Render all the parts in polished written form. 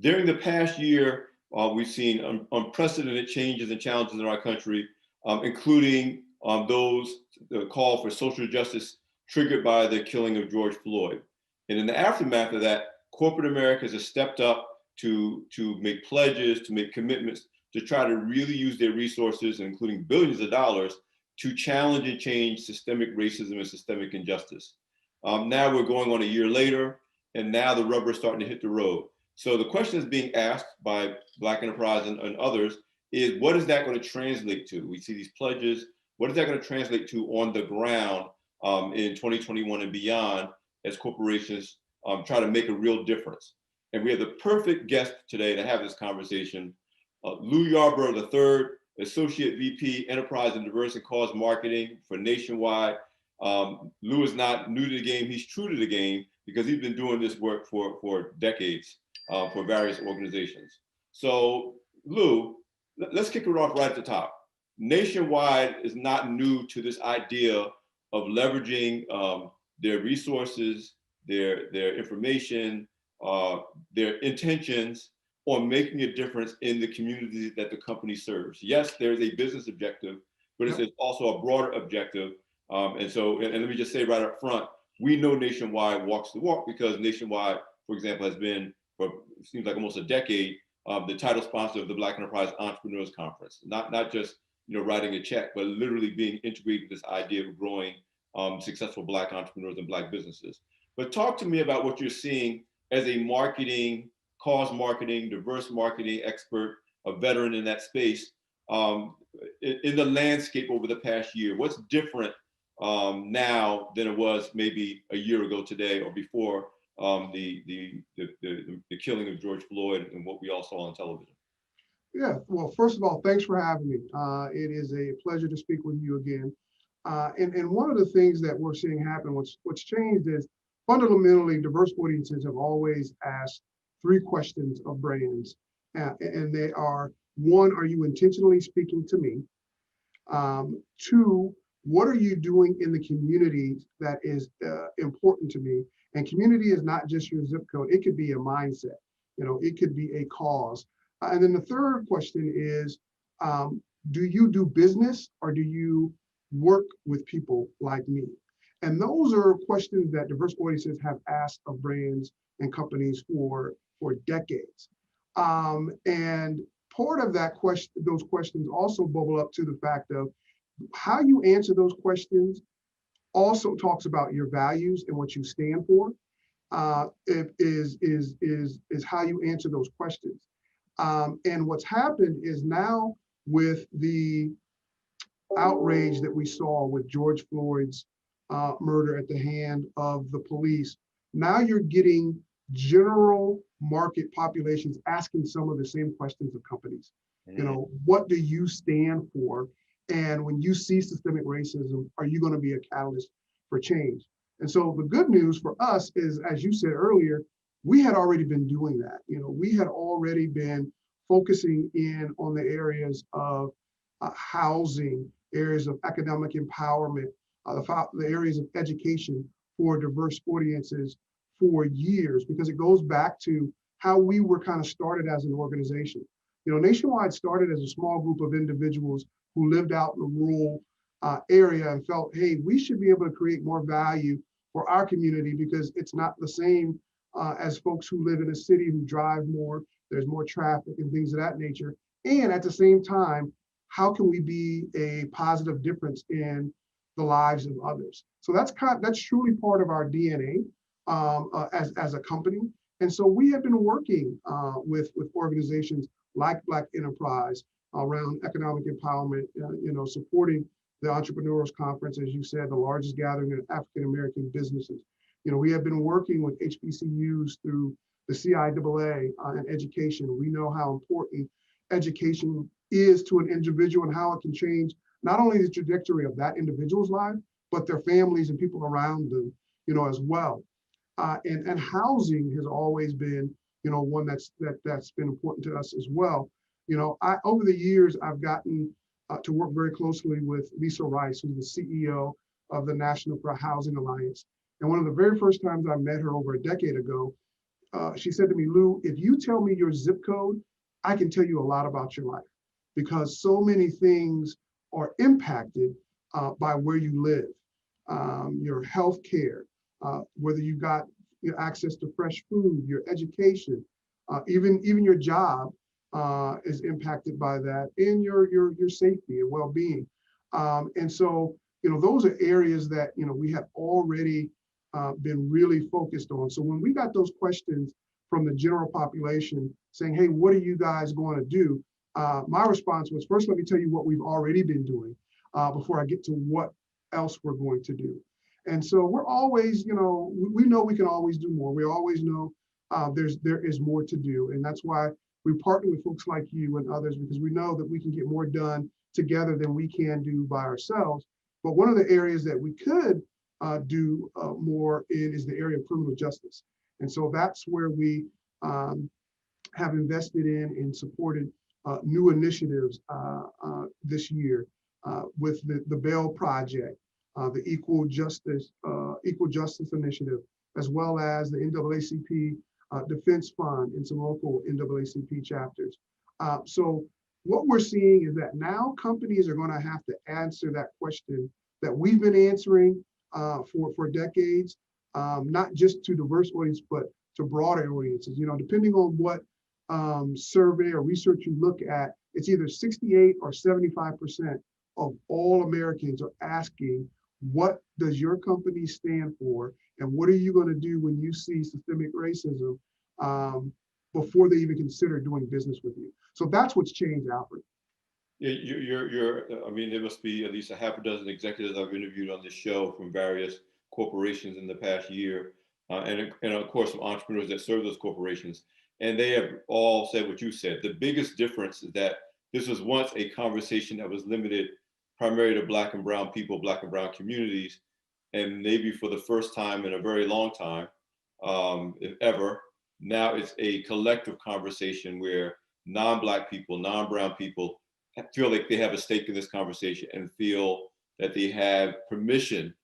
During the past year, we've seen unprecedented changes and challenges in our country, including those the call for social justice triggered by the killing of George Floyd. And in the aftermath of that, corporate America has stepped up to make pledges, to make commitments, to try to really use their resources, including billions of dollars, to challenge and change systemic racism and systemic injustice. Now we're going on a year later, and now the rubber is starting to hit the road. So the question is being asked by Black Enterprise and others is, what is that going to translate to? We see these pledges. What is that going to translate to on the ground in 2021 and beyond as corporations try to make a real difference? And we have the perfect guest today to have this conversation. Lu Yarbrough III, Associate VP, Enterprise and Diverse and Cause Marketing for Nationwide. Lu is not new to the game, he's true to the game because he's been doing this work for decades for various organizations. So Lu, let's kick it off right at the top. Nationwide is not new to this idea of leveraging their resources, their information, their intentions on making a difference in the communities that the company serves. Yes, there's a business objective, but it's also a broader objective. And let me just say right up front, we know Nationwide walks the walk because Nationwide, for example, has been for it seems like almost a decade the title sponsor of the Black Enterprise Entrepreneurs Conference. Not just writing a check, but literally being integrated with this idea of growing successful Black entrepreneurs and Black businesses. But talk to me about what you're seeing as a marketing, cause marketing, diverse marketing expert, a veteran in that space, in the landscape over the past year. What's different now than it was maybe a year ago today or before the killing of George Floyd and what we all saw on television? Yeah, well, first of all, thanks for having me. It is a pleasure to speak with you again. And one of the things that we're seeing happen, what's changed is fundamentally diverse audiences have always asked three questions of brands. And they are, one, are you intentionally speaking to me? Two, what are you doing in the community that is important to me? And community is not just your zip code. It could be a mindset. It could be a cause. And then the third question is, do you do business or do you work with people like me? And those are questions that diverse audiences have asked of brands and companies for decades. And part of that question, those questions also bubble up to the fact of how you answer those questions also talks about your values and what you stand for. Is how you answer those questions. And what's happened is now with the outrage that we saw with George Floyd's murder at the hand of the police, now you're getting general market populations asking some of the same questions of companies. What do you stand for? And when you see systemic racism, are you going to be a catalyst for change? And so the good news for us is, as you said earlier, we had already been doing that. We had already been focusing in on the areas of housing, areas of economic empowerment, the areas of education for diverse audiences for years, because it goes back to how we were kind of started as an organization. Nationwide started as a small group of individuals who lived out in a rural area and felt, hey, we should be able to create more value for our community because it's not the same as folks who live in a city who drive more, there's more traffic and things of that nature. And at the same time, how can we be a positive difference in the lives of others? So that's truly part of our DNA as a company. And so we have been working with organizations like Black Enterprise around economic empowerment, supporting the Entrepreneurs Conference, as you said, the largest gathering of African-American businesses. We have been working with HBCUs through the CIAA and education. We know how important education is to an individual and how it can change not only the trajectory of that individual's life, but their families and people around them, as well. And housing has always been, one that's been important to us as well. Over the years, I've gotten to work very closely with Lisa Rice, who's the CEO of the National for Housing Alliance. And one of the very first times I met her over a decade ago, she said to me, Lou, if you tell me your zip code, I can tell you a lot about your life because so many things are impacted by where you live, your health care, whether you got access to fresh food, your education, even your job is impacted by that, and your safety and well-being. And so, those are areas that we have already been really focused on. So when we got those questions from the general population saying, hey, what are you guys going to do? My response was, first, let me tell you what we've already been doing before I get to what else we're going to do. And so we're always, we know we can always do more. We always know there is more to do. And that's why we partner with folks like you and others, because we know that we can get more done together than we can do by ourselves. But one of the areas that we could do more in is the area of criminal justice. And so that's where we have invested in and supported new initiatives this year with the Bail Project, the Equal Justice Initiative, as well as the NAACP Defense Fund and some local NAACP chapters. So what we're seeing is that now companies are going to have to answer that question that we've been answering for decades, not just to diverse audience, but to broader audiences. Depending on what survey or research you look at, it's either 68 or 75% of all Americans are asking, what does your company stand for? And what are you going to do when you see systemic racism before they even consider doing business with you? So that's what's changed, Alfred. I mean, there must be at least a half a dozen executives I've interviewed on this show from various corporations in the past year, and of course, some entrepreneurs that serve those corporations. And they have all said what you said. The biggest difference is that this was once a conversation that was limited primarily to Black and brown people, Black and brown communities. And maybe for the first time in a very long time, if ever, now it's a collective conversation where non-Black people, non-brown people feel like they have a stake in this conversation and feel that they have permission,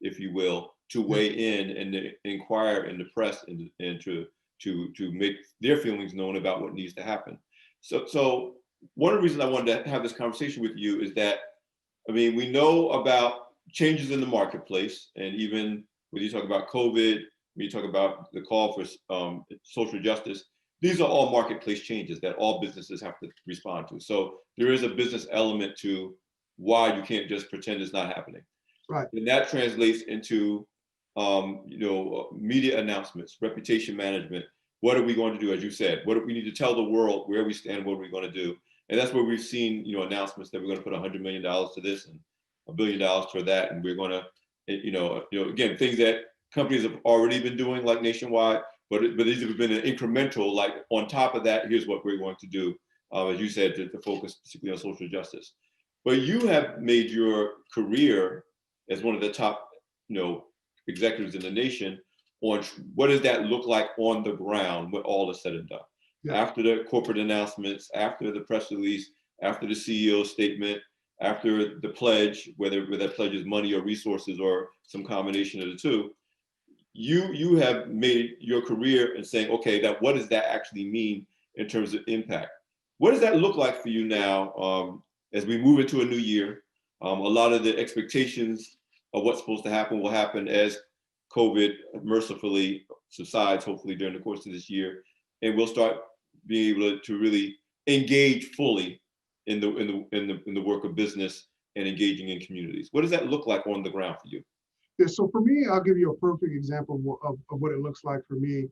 if you will, to weigh in and to inquire in the press and to make their feelings known about what needs to happen. So one of the reasons I wanted to have this conversation with you is that, I mean, we know about changes in the marketplace, and even when you talk about COVID, when you talk about the call for social justice, these are all marketplace changes that all businesses have to respond to. So there is a business element to why you can't just pretend it's not happening. Right. And that translates into media announcements, reputation management. What are we going to do? As you said, what do we need to tell the world where we stand, what are we going to do? And that's where we've seen, announcements that we're going to put $100 million to this and $1 billion toward that. And we're going to, again, things that companies have already been doing, like nationwide, but these have been an incremental, like on top of that, here's what we're going to do, as you said, to focus particularly on social justice. But you have made your career as one of the top, executives in the nation on what does that look like on the ground when all is said and done. Yeah. After the corporate announcements, after the press release, after the CEO statement, after the pledge, whether that pledge is money or resources or some combination of the two, you have made your career in saying, okay, what does that actually mean in terms of impact? What does that look like for you now as we move into a new year? A lot of the expectations of what's supposed to happen will happen as COVID mercifully subsides, hopefully during the course of this year, and we'll start being able to really engage fully in the work of business and engaging in communities. What does that look like on the ground for you? Yeah, so for me, I'll give you a perfect example of what it looks like for me.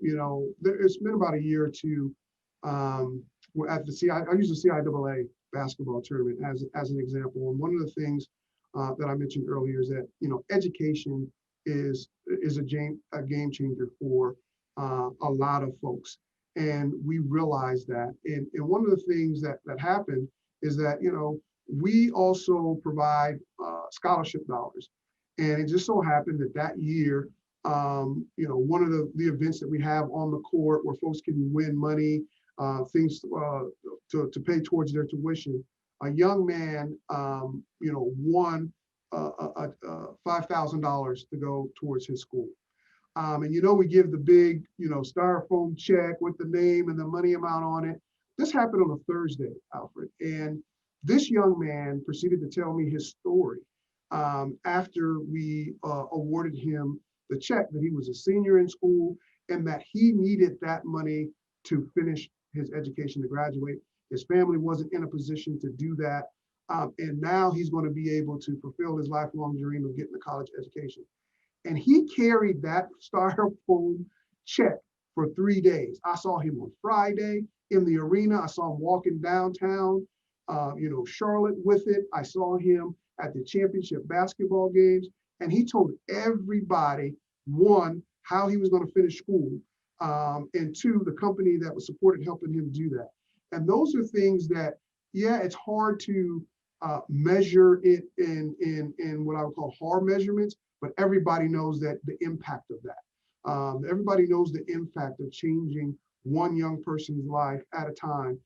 It's been about a year or two at the I use the CIAA basketball tournament as an example. And one of the things that I mentioned earlier is that education is a game changer for a lot of folks, and we realize that. And one of the things that happened is that we also provide scholarship dollars. And it just so happened that year, one of the events that we have on the court where folks can win money, things to pay towards their tuition, a young man, won $5,000 to go towards his school. And you know, we give the big, you know, styrofoam check with the name and the money amount on it. This happened on a Thursday, Alfred. And this young man proceeded to tell me his story after we awarded him the check, that he was a senior in school and that he needed that money to finish his education, to graduate. His family wasn't in a position to do that. And now he's going to be able to fulfill his lifelong dream of getting a college education. And he carried that styrofoam check for 3 days. I saw him on Friday in the arena. I saw him walking downtown, you know, Charlotte with it. I saw him at the championship basketball games. And he told everybody, one, how he was going to finish school, and two, the company that was supported helping him do that. And those are things that, yeah, it's hard to measure it in what I would call hard measurements, but everybody knows that the impact of that. Everybody knows the impact of changing one young person's life at a time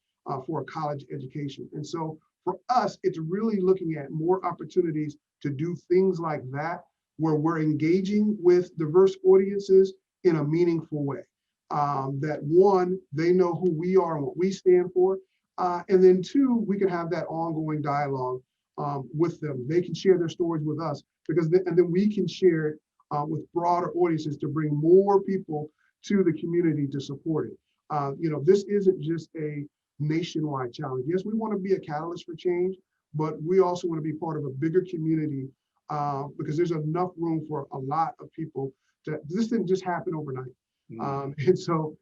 for a college education. And so for us, it's really looking at more opportunities to do things like that, where we're engaging with diverse audiences in a meaningful way. That one, they know who we are and what we stand for. And then two, we can have that ongoing dialogue with them. They can share their stories with us, because and then we can share it with broader audiences to bring more people to the community to support it. You know, this isn't just a nationwide challenge. Yes, we want to be a catalyst for change, but we also want to be part of a bigger community because there's enough room for a lot of people to, this didn't just happen overnight. And so,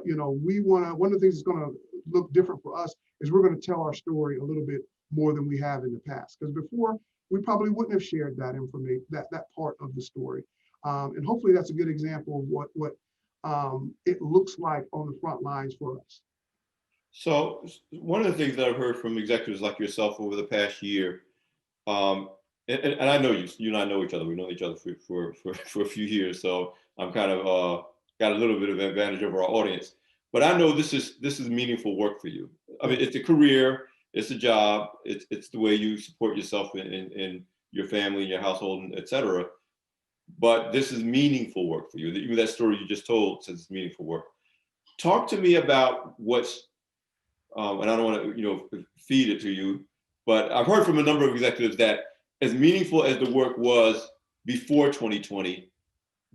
you know, we want to, one of the things that's going to look different for us is we're going to tell our story a little bit more than we have in the past. Because before, we probably wouldn't have shared that information, that part of the story. And hopefully that's a good example of what it looks like on the front lines for us. So one of the things that I've heard from executives like yourself over the past year, and I know you and I know each other. We know each other for a few years, so I'm kind of got a little bit of advantage over our audience. But I know this is meaningful work for you. I mean, it's a career, it's a job, it's the way you support yourself in your family, your household, et cetera. But this is meaningful work for you. Even that story you just told says it's meaningful work. Talk to me about what's, and I don't want to, feed it to you, but I've heard from a number of executives that as meaningful as the work was before 2020,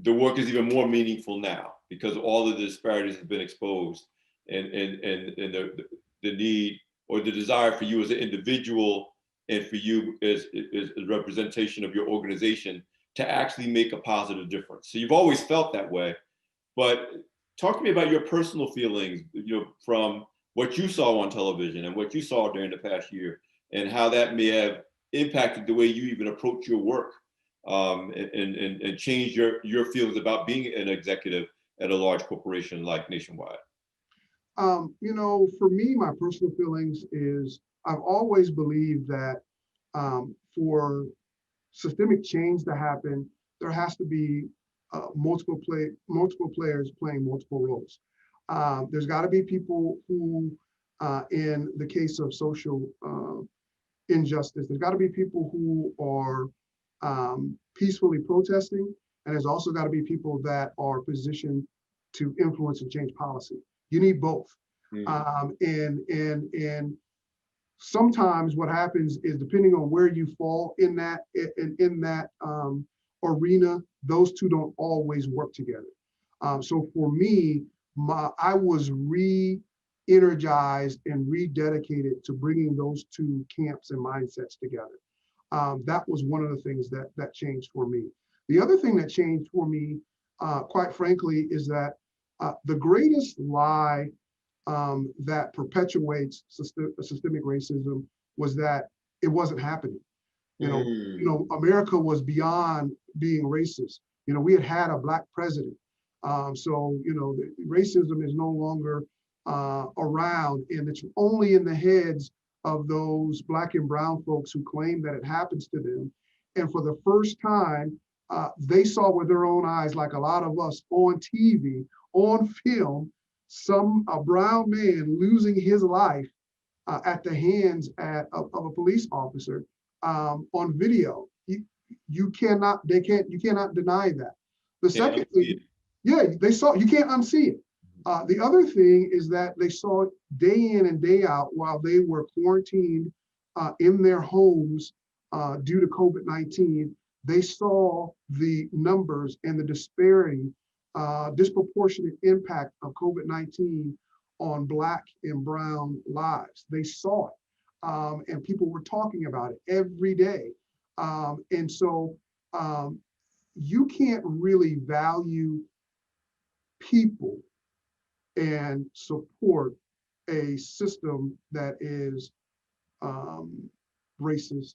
the work is even more meaningful now because all of the disparities have been exposed, and the need or the desire for you as an individual and for you as a representation of your organization to actually make a positive difference. So you've always felt that way, but talk to me about your personal feelings, from what you saw on television and what you saw during the past year, and how that may have impacted the way you even approach your work, and change your feelings about being an executive at a large corporation like Nationwide. For me, my personal feelings is I've always believed that for systemic change to happen, there has to be multiple players playing multiple roles. There's got to be people who, in the case of social injustice, there's got to be people who are peacefully protesting, and there's also got to be people that are positioned to influence and change policy. You need both. And sometimes what happens is, depending on where you fall in that arena, those two don't always work together. So for me, I was re-energized and rededicated to bringing those two camps and mindsets together. That was one of the things that changed for me. The other thing that changed for me, quite frankly, is that the greatest lie that perpetuates systemic racism was that it wasn't happening. America was beyond being racist. We had a Black president. So the racism is no longer around, and it's only in the heads of those Black and brown folks who claim that it happens to them. And for the first time, they saw with their own eyes, like a lot of us on TV, on film, a brown man losing his life at the hands of a police officer on video. You cannot deny that. The second thing, Yeah, they saw, you can't unsee it. The other thing is that they saw it day in and day out while they were quarantined in their homes due to COVID-19. They saw the numbers and the disparity, disproportionate impact of COVID-19 on Black and Brown lives. They saw it, and people were talking about it every day. And so you can't really value people and support a system that is racist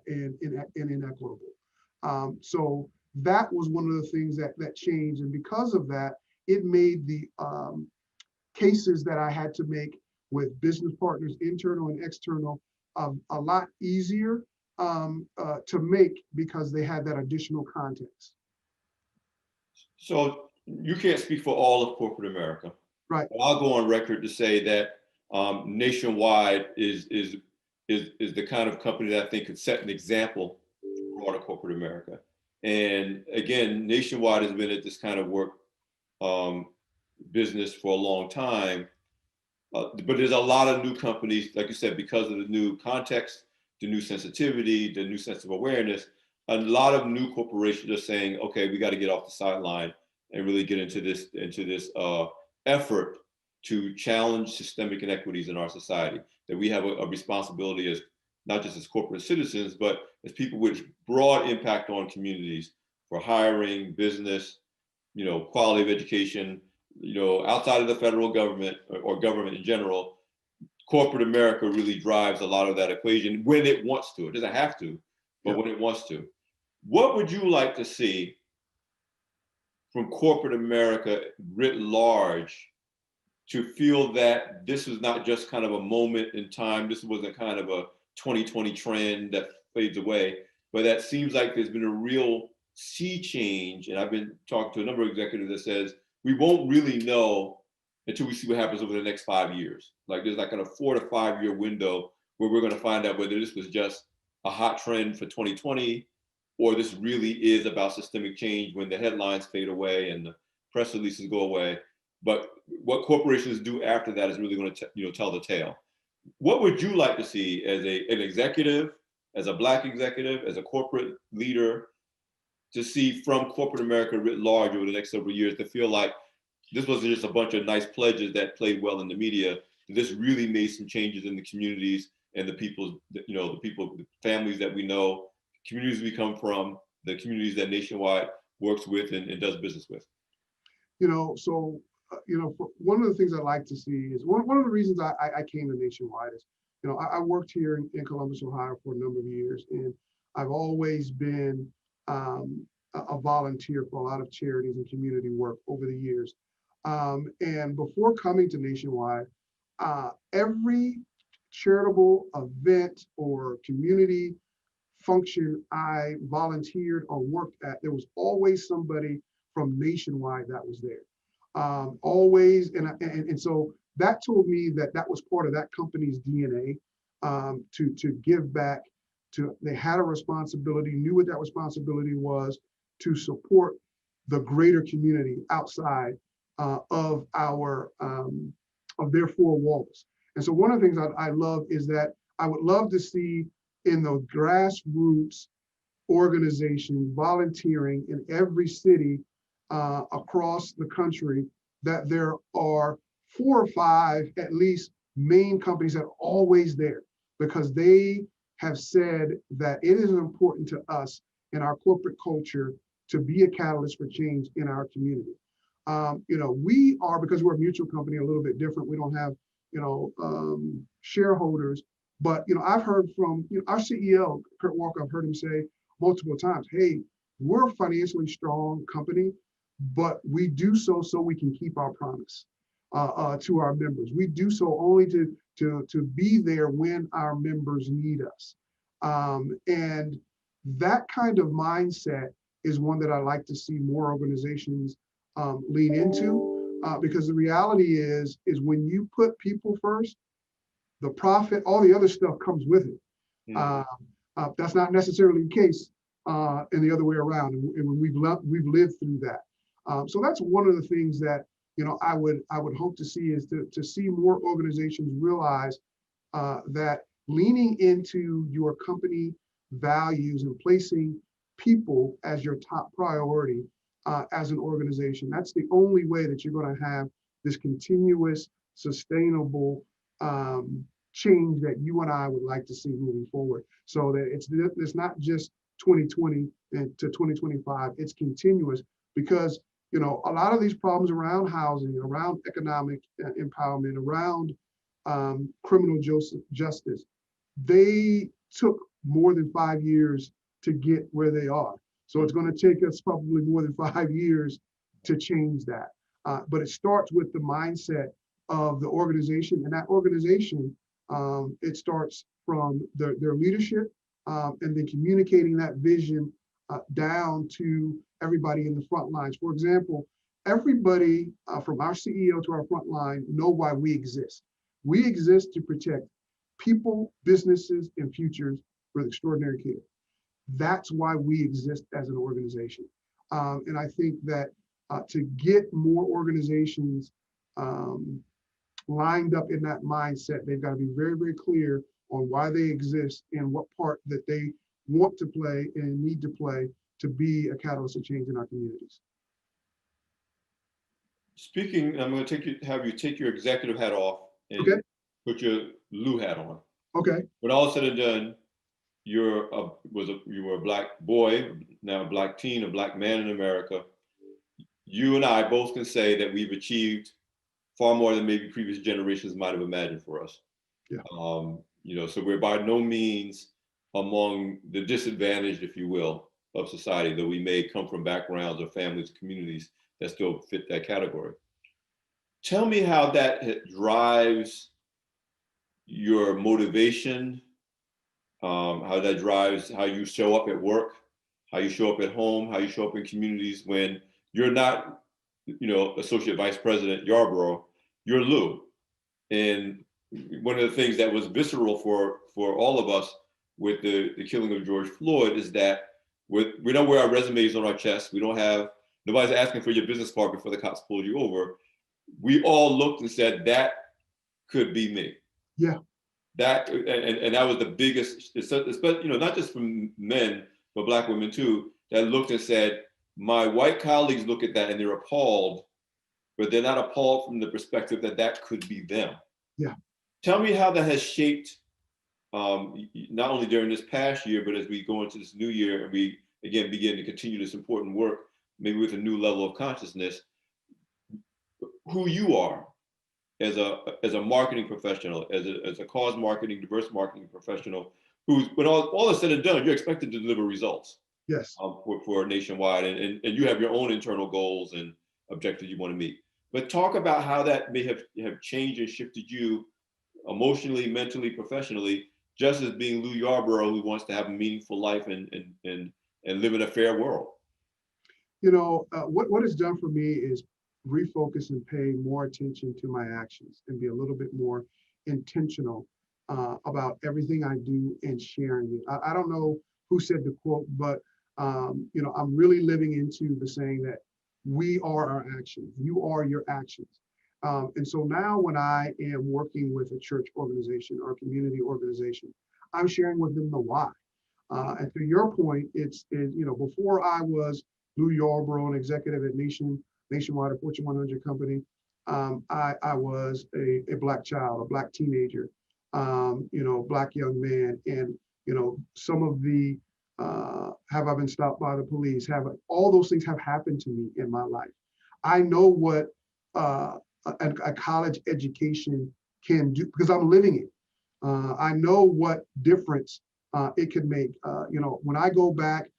and inequitable. So that was one of the things that changed. And because of that, it made the cases that I had to make with business partners, internal and external, a lot easier to make because they had that additional context. So you can't speak for all of corporate America. Right. But I'll go on record to say that Nationwide is the kind of company that I think could set an example for broader corporate America. And again, Nationwide has been at this kind of work business for a long time. But there's a lot of new companies, like you said, because of the new context, the new sensitivity, the new sense of awareness. A lot of new corporations are saying, okay, we got to get off the sideline and really get into this effort to challenge systemic inequities in our society. That we have a responsibility as not just as corporate citizens, but as people with broad impact on communities for hiring, business, quality of education, outside of the federal government or government in general. Corporate America really drives a lot of that equation when it wants to. It doesn't have to, but when it wants to. What would you like to see from corporate America writ large to feel that this is not just kind of a moment in time, this wasn't kind of a 2020 trend that fades away, but that seems like there's been a real sea change. And I've been talking to a number of executives that says, we won't really know until we see what happens over the next 5 years. Like there's like a 4 to 5 year window where we're going to find out whether this was just a hot trend for 2020, or this really is about systemic change when the headlines fade away and the press releases go away. But what corporations do after that is really going to tell the tale. What would you like to see as an executive, as a Black executive, as a corporate leader, to see from corporate America writ large over the next several years to feel like this wasn't just a bunch of nice pledges that played well in the media, this really made some changes in the communities and the people, the families that we know, communities we come from, the communities that Nationwide works with and does business with? One of the things I like to see is one of the reasons I came to Nationwide is, I worked here in Columbus, Ohio for a number of years, and I've always been a volunteer for a lot of charities and community work over the years. And before coming to Nationwide, every charitable event or community function I volunteered or worked at, there was always somebody from Nationwide that was there. Always, and so that told me that was part of that company's DNA, to give back. They had a responsibility, knew what that responsibility was, to support the greater community outside of their four walls. And so one of the things I love is that I would love to see in the grassroots organization volunteering in every city across the country, that there are 4 or 5 at least main companies that are always there, because they have said that it is important to us in our corporate culture to be a catalyst for change in our community. We are, because we're a mutual company, a little bit different. We don't have, shareholders, but, I've heard from our CEO, Kurt Walker, I've heard him say multiple times, hey, we're a financially strong company, but we do so we can keep our promise to our members. We do so only to be there when our members need us. And that kind of mindset is one that I like to see more organizations lean into, because the reality is when you put people first, the profit, all the other stuff comes with it. That's not necessarily the case in the other way around, and we've lived through that. So that's one of the things that, I would hope to see, is to see more organizations realize that leaning into your company values and placing people as your top priority as an organization. That's the only way that you're going to have this continuous, sustainable change that you and I would like to see moving forward. So that it's not just 2020 and to 2025, it's continuous, because a lot of these problems around housing, around economic empowerment, around criminal justice, they took more than 5 years to get where they are. So it's going to take us probably more than 5 years to change that. But it starts with the mindset of the organization, and that organization, it starts from their leadership, and then communicating that vision down to everybody in the front lines. For example, everybody from our CEO to our front line know why we exist. We exist to protect people, businesses, and futures with extraordinary care. That's why we exist as an organization. And I think that to get more organizations lined up in that mindset, they've got to be very, very clear on why they exist and what part that they want to play and need to play to be a catalyst of change in our communities. Speaking, I'm going to have you take your executive hat off and Okay. put your Lu hat on. Okay. When all is said and done, you were a Black boy, now a Black teen, a Black man in America. You and I both can say that we've achieved far more than maybe previous generations might have imagined for us. Yeah. So we're by no means among the disadvantaged, if you will, of society, though we may come from backgrounds or families, communities that still fit that category. Tell me how that drives your motivation, how that drives how you show up at work, how you show up at home, how you show up in communities when you're not, Associate Vice President Yarbrough, you're Lu. And one of the things that was visceral for all of us with the killing of George Floyd is that we don't wear our resumes on our chests. Nobody's asking for your business card before the cops pulled you over. We all looked and said, that could be me. Yeah. That and that was the biggest, not just from men, but Black women too, that looked and said, my white colleagues look at that and they're appalled, but they're not appalled from the perspective that that could be them. Yeah. Tell me how that has shaped, not only during this past year, but as we go into this new year and we again begin to continue this important work, maybe with a new level of consciousness, who you are as a marketing professional, as a cause marketing, diverse marketing professional, who's, when all is said and done, you're expected to deliver results. Yes. For nationwide, and you have your own internal goals and objectives you want to meet. But talk about how that may have changed and shifted you emotionally, mentally, professionally, just as being Lu Yarbrough, who wants to have a meaningful life and live in a fair world. What it's done for me is refocus and pay more attention to my actions and be a little bit more intentional about everything I do and sharing it. I don't know who said the quote, but I'm really living into the saying that we are our actions. You are your actions. And so now when I am working with a church organization or a community organization, I'm sharing with them the why. And to your point, before I was Lu Yarbrough, an executive at Nationwide, a Fortune 100 company, I was a Black child, a Black teenager, Black young man. And, some of the, have I been stopped by the police? All those things have happened to me in my life. I know what a college education can do because I'm living it. I know what difference it can make. When I go back,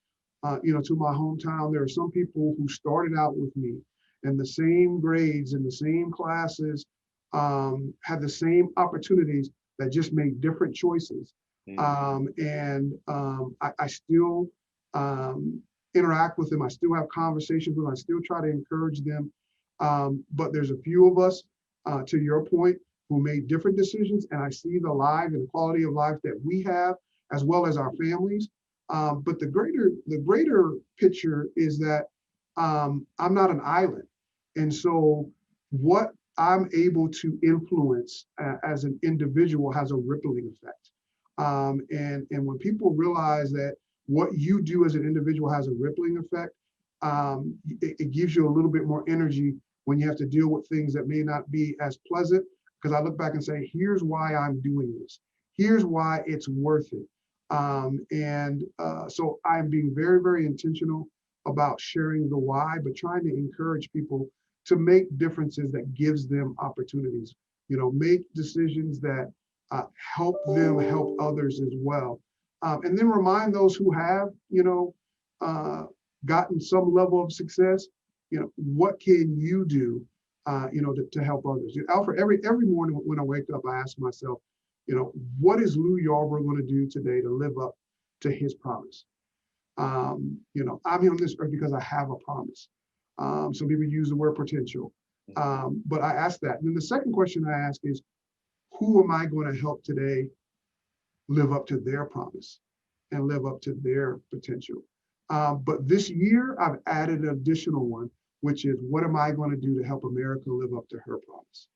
to my hometown, there are some people who started out with me in the same grades, in the same classes, had the same opportunities that just made different choices. I still interact with them. I still have conversations with them. I still try to encourage them. But there's a few of us, to your point, who made different decisions, and I see the lives and the quality of life that we have, as well as our families. But the greater picture is that I'm not an island. And so what I'm able to influence as an individual has a rippling effect. And when people realize that what you do as an individual has a rippling effect, it gives you a little bit more energy when you have to deal with things that may not be as pleasant. Because I look back and say, here's why I'm doing this. Here's why it's worth it. So I'm being very, very intentional about sharing the why, but trying to encourage people to make differences that gives them opportunities. Make decisions that help them help others as well. And then remind those who have, uh, gotten some level of success, what can you do, to help others? Alfred, every morning when I wake up, I ask myself, what is Lu Yarbrough going to do today to live up to his promise? I'm here on this earth because I have a promise. Some people use the word potential, but I ask that. And then the second question I ask is, who am I going to help today live up to their promise and live up to their potential? But this year, I've added an additional one, which is, what am I going to do to help America live up to her promise?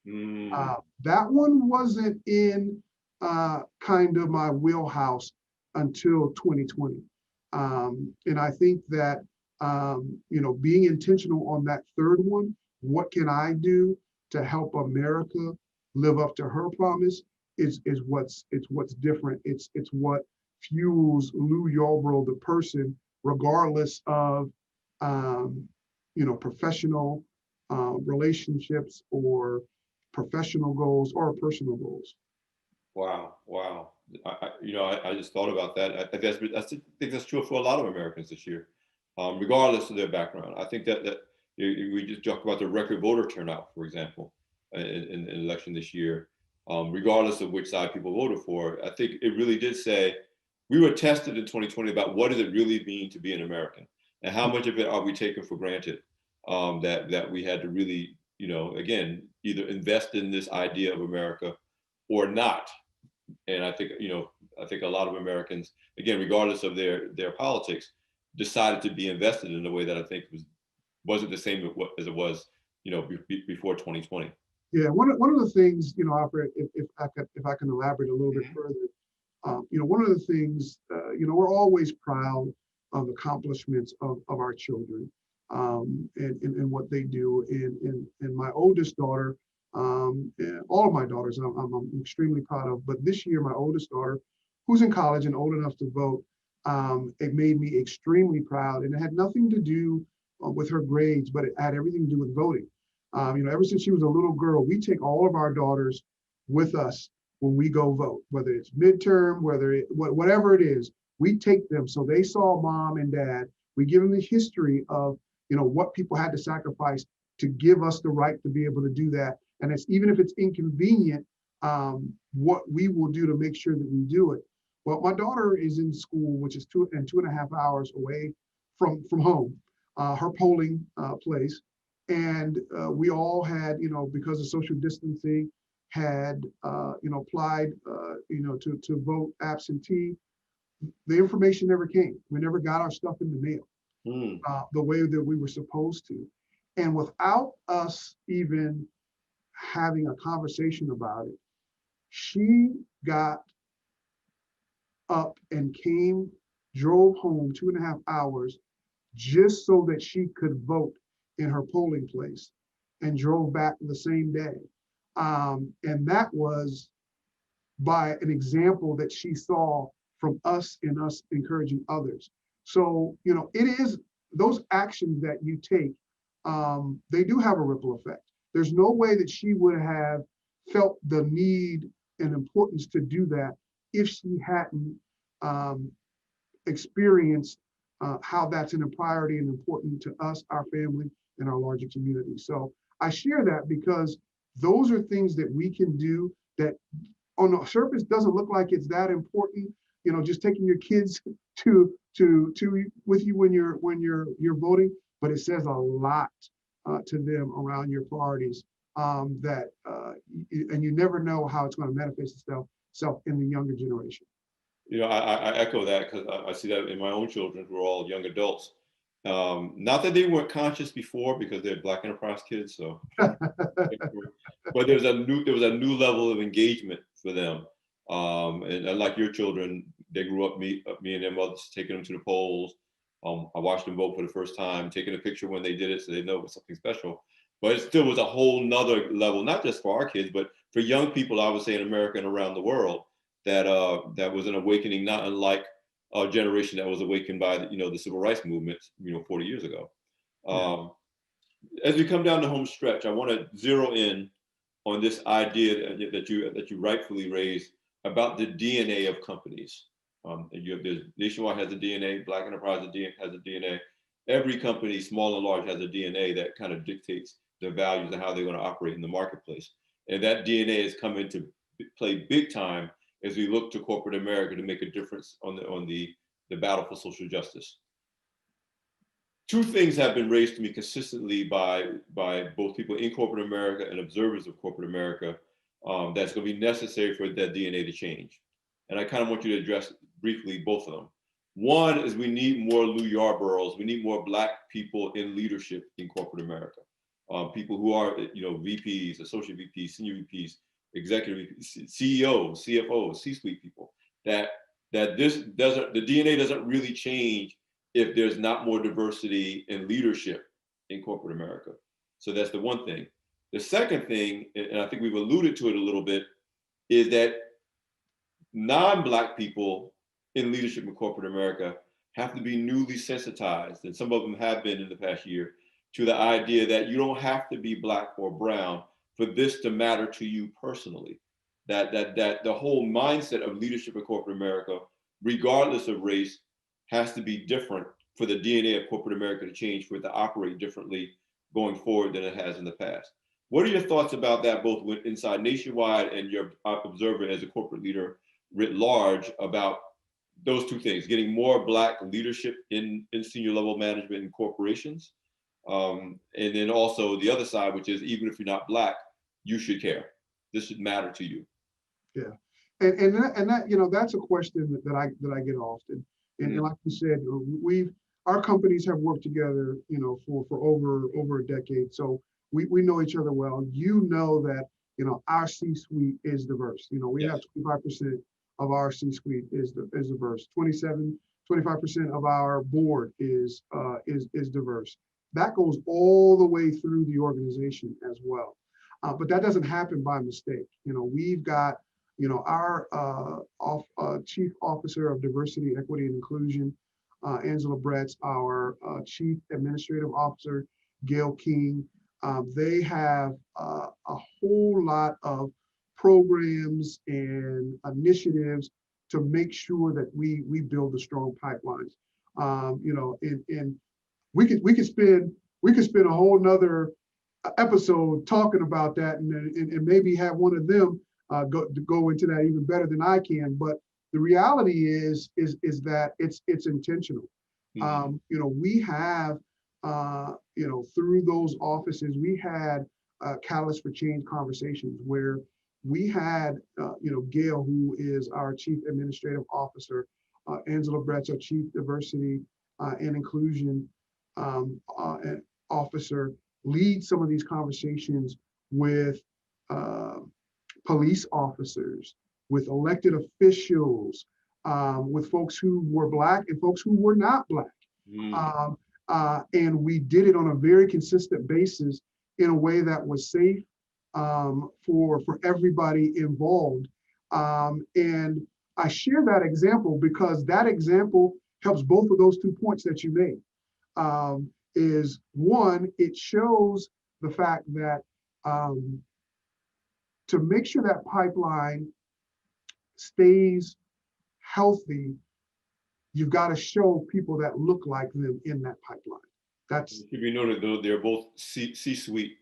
That one wasn't in kind of my wheelhouse until 2020. And I think that, being intentional on that third one, what can I do to help America live up to her promise, is what's different. It's what fuels Lu Yarbrough, the person, regardless of, professional relationships or professional goals or personal goals. Wow, wow. I just thought about that. I think that's true for a lot of Americans this year, regardless of their background. I think that we just talked about the record voter turnout, for example, in the election this year, regardless of which side people voted for. I think it really did say we were tested in 2020 about what does it really mean to be an American, and how much of it are we taking for granted. That we had to really, again, either invest in this idea of America or not. And I think a lot of Americans, again, regardless of their politics, decided to be invested in a way that I think wasn't the same as it was, before 2020. Yeah, one of the things, Alfred, if I can elaborate a little bit further, one of the things, we're always proud of accomplishments of our children, and what they do. And my oldest daughter, and all of my daughters, I'm extremely proud of. But this year, my oldest daughter, who's in college and old enough to vote, it made me extremely proud. And it had nothing to do with her grades, but it had everything to do with voting. Ever since she was a little girl, we take all of our daughters with us when we go vote, whether it's midterm, whatever it is, we take them. So they saw mom and dad. We give them the history of, what people had to sacrifice to give us the right to be able to do that. And it's, even if it's inconvenient, what we will do to make sure that we do it. Well, my daughter is in school, which is 2.5 hours away from home, her polling place. And we all had, because of social distancing, had, applied, to vote absentee. The information never came. We never got our stuff in the mail the way that we were supposed to. And without us even having a conversation about it, she got up and drove home 2.5 hours just so that she could vote in her polling place, and drove back the same day. And that was by an example that she saw from us, and us encouraging others. So, it is those actions that you take, they do have a ripple effect. There's no way that she would have felt the need and importance to do that if she hadn't experienced how that's a priority and important to us, our family, and our larger community. So I share that because those are things that we can do that on the surface doesn't look like it's that important. Just taking your kids to with you when you're voting, but it says a lot to them around your priorities, and you never know how it's going to manifest itself in the younger generation. I echo that, because I see that in my own children, who are all young adults. Not that they weren't conscious before, because they're Black enterprise kids. So, but there was a new level of engagement for them. And like your children, they grew up me and their mothers taking them to the polls. I watched them vote for the first time, taking a picture when they did it, so they know it was something special. But it still was a whole nother level, not just for our kids, but for young people, I would say, in America and around the world, that that was an awakening, not unlike a generation that was awakened by the civil rights movement 40 years ago. As we come down the home stretch, I want to zero in on this idea that you rightfully raised about the DNA of companies. Nationwide has a DNA, Black Enterprise has a DNA. Every company, small and large, has a DNA that kind of dictates their values and how they're going to operate in the marketplace. And that DNA has come into play big time as we look to corporate America to make a difference on the battle for social justice. Two things have been raised to me consistently by both people in corporate America and observers of corporate America, that's going to be necessary for that DNA to change. And I kind of want you to address briefly both of them. One is we need more Lu Yarbroughs. We need more Black people in leadership in corporate America. People who are VPs, associate VPs, senior VPs, executive VPs, CEOs, CFOs, C-suite people. That the DNA doesn't really change if there's not more diversity in leadership in corporate America. So that's the one thing. The second thing, and I think we've alluded to it a little bit, is that non-Black people in leadership in corporate America have to be newly sensitized, and some of them have been in the past year, to the idea that you don't have to be Black or brown for this to matter to you personally. That the whole mindset of leadership in corporate America, regardless of race, has to be different for the DNA of corporate America to change, for it to operate differently going forward than it has in the past. What are your thoughts about that, both inside Nationwide and your observer as a corporate leader writ large, about those two things, getting more Black leadership in senior level management in corporations, and then also the other side, which is, even if you're not Black, you should care. This should matter to you. Yeah, and that that's a question that I get often. And like you said, our companies have worked together, for over a decade. So we know each other well. You know that our C-suite is diverse. We have 25% of our C-suite is diverse. 25% of our board is diverse. That goes all the way through the organization as well. But that doesn't happen by mistake. We've got our Chief Officer of Diversity, Equity, and Inclusion, Angela Bretz, our Chief Administrative Officer, Gail King. They have a whole lot of programs and initiatives to make sure that we build the strong pipelines. And we could spend a whole nother episode talking about that, and maybe have one of them go into that even better than I can. But the reality is that it's intentional. We have through those offices, we had Catalyst for Change conversations where we had Gail, who is our Chief Administrative Officer, Angela Bretz, our Chief Diversity and Inclusion Officer, lead some of these conversations with police officers, with elected officials, with folks who were Black and folks who were not Black. And we did it on a very consistent basis in a way that was safe for everybody involved. And I share that example because that example helps both of those 2 points that you made. Is one, it shows the fact that to make sure that pipeline stays healthy, you've got to show people that look like them in that pipeline. That's to be noted, though, they're both C-suite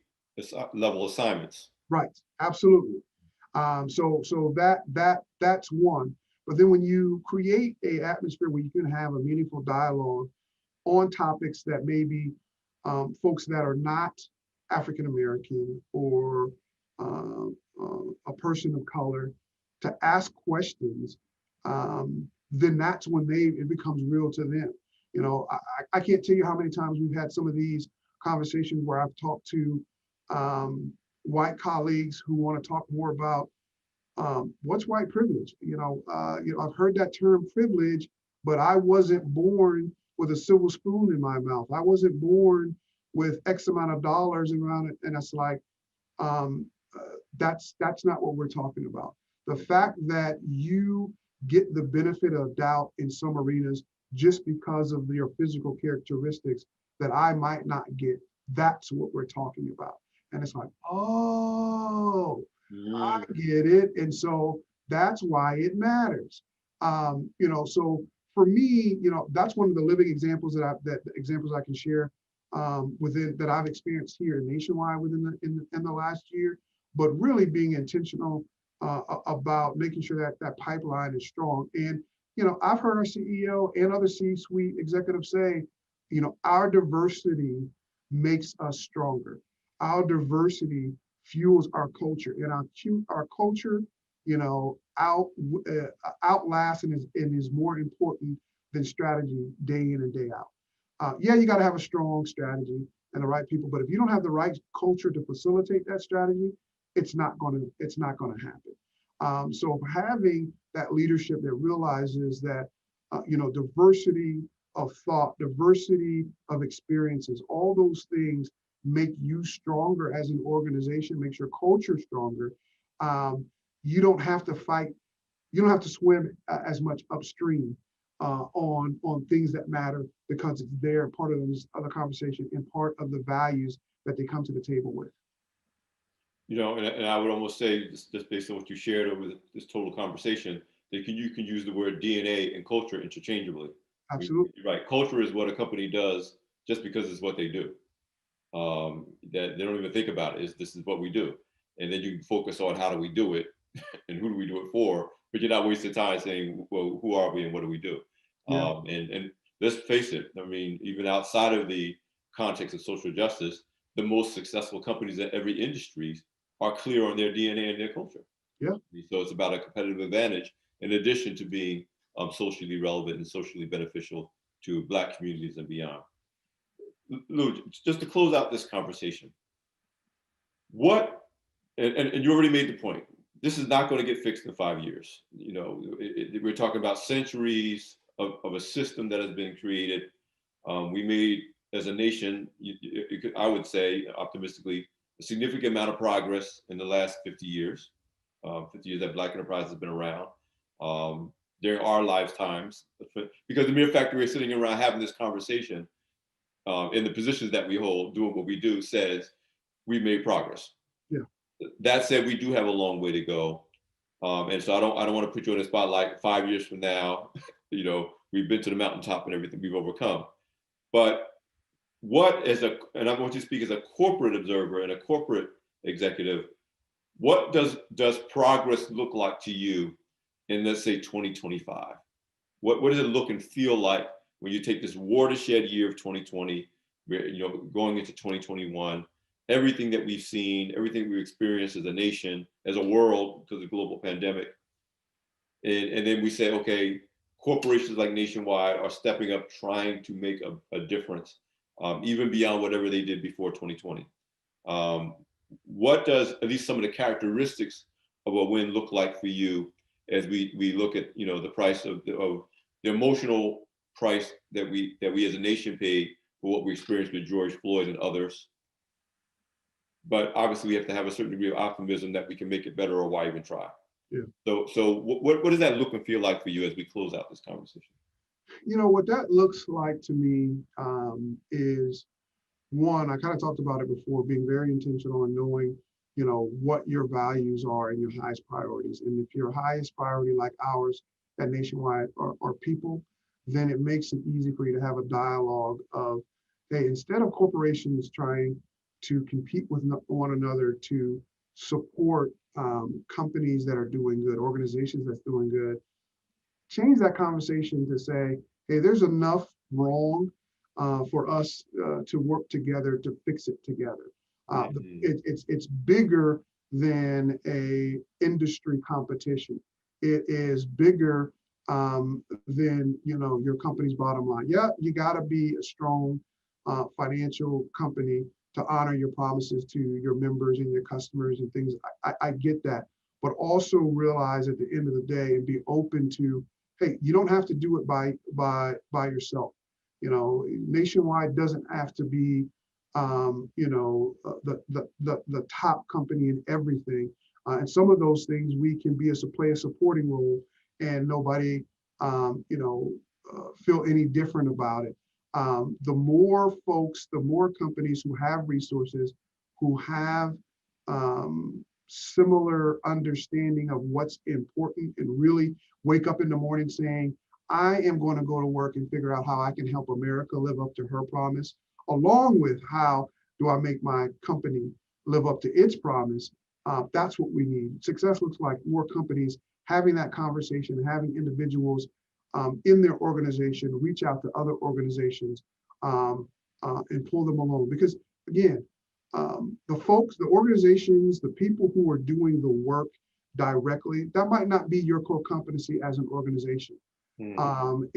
level assignments. Right, absolutely. So that's one. But then when you create an atmosphere where you can have a meaningful dialogue on topics that maybe folks that are not African American or a person of color to ask questions, then that's when it becomes real to them. I can't tell you how many times we've had some of these conversations where I've talked to white colleagues who want to talk more about what's white privilege. I've heard that term privilege, but I wasn't born with a silver spoon in my mouth. I wasn't born with X amount of dollars around it, and it's like that's not what we're talking about. The fact that you get the benefit of doubt in some arenas just because of your physical characteristics that I might not get, that's what we're talking about. And it's like, oh, I get it. And so that's why it matters. So for me, that's one of the living examples that examples I can share within that I've experienced here nationwide within in the last year, but really being intentional about making sure that that pipeline is strong. And I've heard our CEO and other C-suite executives say, our diversity makes us stronger. Our diversity fuels our culture, and our culture, outlasts and is more important than strategy day in and day out. Yeah, you got to have a strong strategy and the right people, but if you don't have the right culture to facilitate that strategy, it's not going to happen. So having that leadership that realizes that, diversity of thought, diversity of experiences, all those things make you stronger as an organization, makes your culture stronger. You don't have to fight. You don't have to swim as much upstream on things that matter because it's there, part of this other conversation and part of the values that they come to the table with. And I would almost say, just based on what you shared over this total conversation, that you can use the word DNA and culture interchangeably. Absolutely. You're right. Culture is what a company does just because it's what they do. That they don't even think about it. This is what we do. And then you can focus on how do we do it and who do we do it for, but you're not wasting time saying, well, who are we and what do we do? Yeah. And let's face it, I mean, even outside of the context of social justice, the most successful companies in every industry are clear on their DNA and their culture. Yeah. So it's about a competitive advantage in addition to being socially relevant and socially beneficial to Black communities and beyond. Lou, just to close out this conversation, and you already made the point, this is not going to get fixed in 5 years. We're talking about centuries of a system that has been created. We made, as a nation, I would say optimistically, a significant amount of progress in the last 50 years, 50 years that Black enterprise has been around. There are lifetimes, because the mere fact that we're sitting around having this conversation in the positions that we hold, doing what we do, says we made progress. Yeah. That said, we do have a long way to go. And so I don't want to put you on the spotlight 5 years from now, we've been to the mountaintop and everything we've overcome. But and I want you to speak as a corporate observer and a corporate executive, what does progress look like to you in, let's say, 2025? What does it look and feel like when you take this watershed year of 2020, going into 2021, everything that we've seen, everything we've experienced as a nation, as a world, because of the global pandemic, and then we say, okay, corporations like Nationwide are stepping up, trying to make a difference, even beyond whatever they did before 2020. What does at least some of the characteristics of a win look like for you as we look at the price of the emotional price that we as a nation paid for what we experienced with George Floyd and others? But obviously we have to have a certain degree of optimism that we can make it better, or why even try? Yeah. So what does that look and feel like for you as we close out this conversation? What that looks like to me is, one, I kind of talked about it before, being very intentional and knowing, what your values are and your highest priorities. And if your highest priority, like ours at Nationwide, are people, then it makes it easy for you to have a dialogue of, hey, instead of corporations trying to compete with one another to support companies that are doing good, organizations that's doing good, change that conversation to say, hey, there's enough wrong for us to work together to fix it together. It's bigger than a industry competition. It is bigger than your company's bottom line. Yeah, you got to be a strong financial company to honor your promises to your members and your customers and things. I get that, but also realize at the end of the day and be open to, hey, you don't have to do it by yourself. Nationwide doesn't have to be the top company in everything. And some of those things we can play a supporting role, and nobody feel any different about it. The more folks, the more companies who have resources, who have similar understanding of what's important, and really wake up in the morning saying, I am going to go to work and figure out how I can help America live up to her promise, along with how do I make my company live up to its promise. That's what we need. Success looks like more companies having that conversation, having individuals in their organization reach out to other organizations and pull them along. Because again, the organizations, the people who are doing the work directly, that might not be your core competency as an organization. And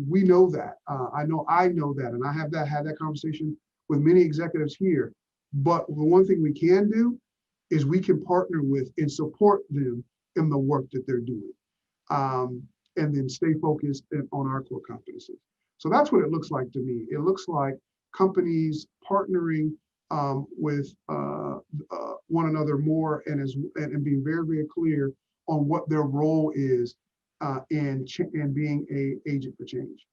we know that. I know that, and I have had that conversation with many executives here. But the one thing we can do is we can partner with and support them in the work that they're doing, and then stay focused on our core competencies. So that's what it looks like to me. It looks like companies partnering with one another more, and being very, very clear on what their role is, and being an agent for change.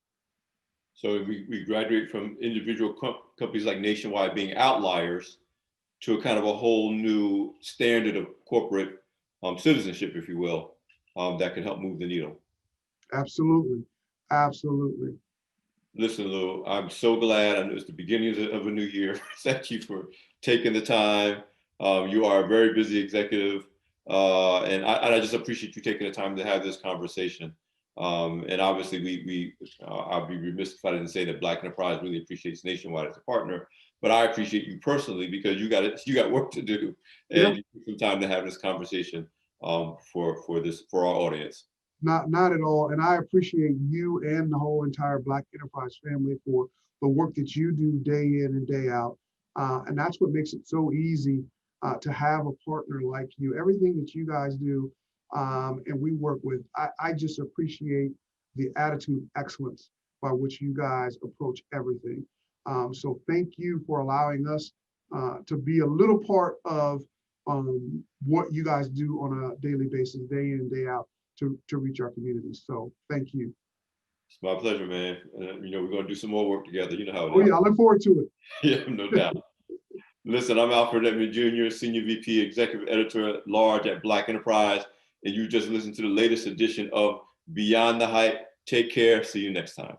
So we graduate from individual companies like Nationwide being outliers to a kind of a whole new standard of corporate citizenship, if you will, that can help move the needle. Absolutely. Absolutely. Listen, Lou, I'm so glad. I know it's the beginning of a new year. Thank you for taking the time. You are a very busy executive, and I just appreciate you taking the time to have this conversation. And obviously, I'll be remiss if I didn't say that Black Enterprise really appreciates Nationwide as a partner. But I appreciate you personally, because you got work to do, and you took some time to have this conversation for our audience. Not at all. And I appreciate you and the whole entire Black Enterprise family for the work that you do day in and day out. And that's what makes it so easy to have a partner like you. Everything that you guys do and we work with, I just appreciate the attitude of excellence by which you guys approach everything. So thank you for allowing us to be a little part of what you guys do on a daily basis, day in and day out, to reach our communities. So thank you. It's my pleasure, man. We're going to do some more work together. You know how it is. Oh yeah, I look forward to it. Yeah, no doubt. Listen, I'm Alfred Edmond Jr., Senior VP, Executive Editor-at-Large at Black Enterprise, and you just listened to the latest edition of Beyond the Hype. Take care. See you next time.